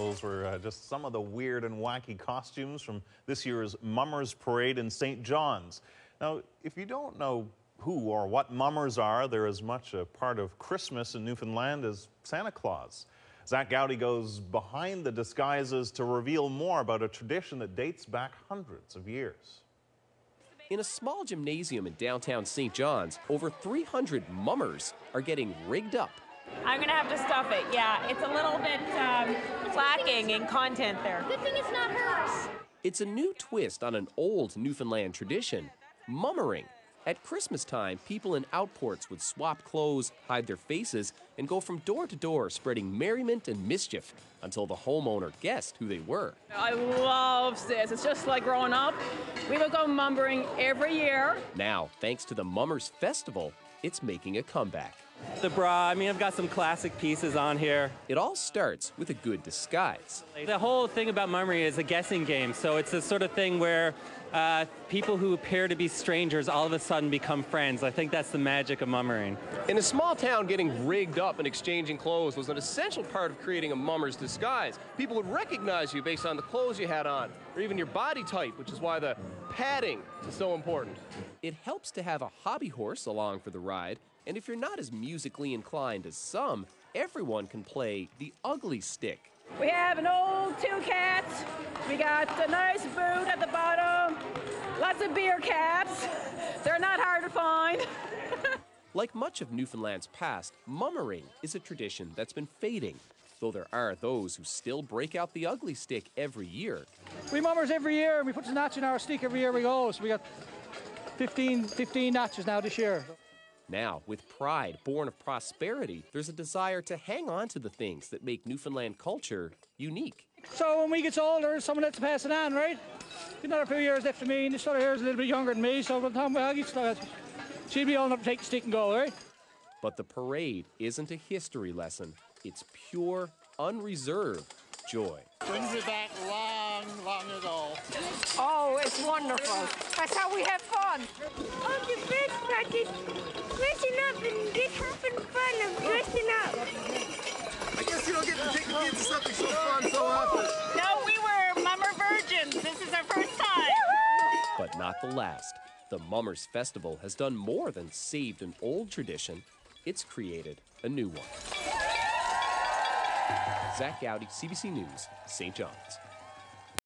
Those were just some of the weird and wacky costumes from this year's Mummers Parade in St. John's. Now, if you don't know who or what mummers are, they're as much a part of Christmas in Newfoundland as Santa Claus. Zach Gowdy goes behind the disguises to reveal more about a tradition that dates back hundreds of years. In a small gymnasium in downtown St. John's, over 300 mummers are getting rigged up. I'm going to have to stuff it, yeah. It's a little bit lacking in content there. Good thing it's not hers. It's a new twist on an old Newfoundland tradition, mummering. At Christmas time, people in outports would swap clothes, hide their faces, and go from door to door spreading merriment and mischief until the homeowner guessed who they were. I love this. It's just like growing up. We would go mummering every year. Now, thanks to the Mummers Festival, it's making a comeback. The bra, I mean, I've got some classic pieces on here. It all starts with a good disguise. The whole thing about mummering is a guessing game, so it's the sort of thing where people who appear to be strangers all of a sudden become friends. I think that's the magic of mummering. In a small town, getting rigged up and exchanging clothes was an essential part of creating a mummer's disguise. People would recognize you based on the clothes you had on, or even your body type, which is why the padding is so important. It helps to have a hobby horse along for the ride, and if you're not as musically inclined as some, everyone can play the ugly stick. We have an old two cats. We got a nice boot at the bottom. Lots of beer caps. They're not hard to find. Like much of Newfoundland's past, mummering is a tradition that's been fading, though there are those who still break out the ugly stick every year. We mummers every year, and we put the notch in our stick every year we go. So we got 15 notches now this year. Now, with pride born of prosperity, there's a desire to hang on to the things that make Newfoundland culture unique. So when we get older, someone has to pass it on, right? Another few years after me, and this other here is a little bit younger than me, so by the time I get she'll be old enough to take the stick and go, right? But the parade isn't a history lesson. It's pure, unreserved joy. Brings me back long, long ago. Oh, it's wonderful. That's how we have fun. Oh, the best part is dressing up and just having fun of dressing up. I guess you don't get to take kids to something so fun so often. No, we were mummer virgins. This is our first time. But not the last. The Mummers Festival has done more than saved an old tradition. It's created a new one. Zach Gowdy, CBC News, St. John's.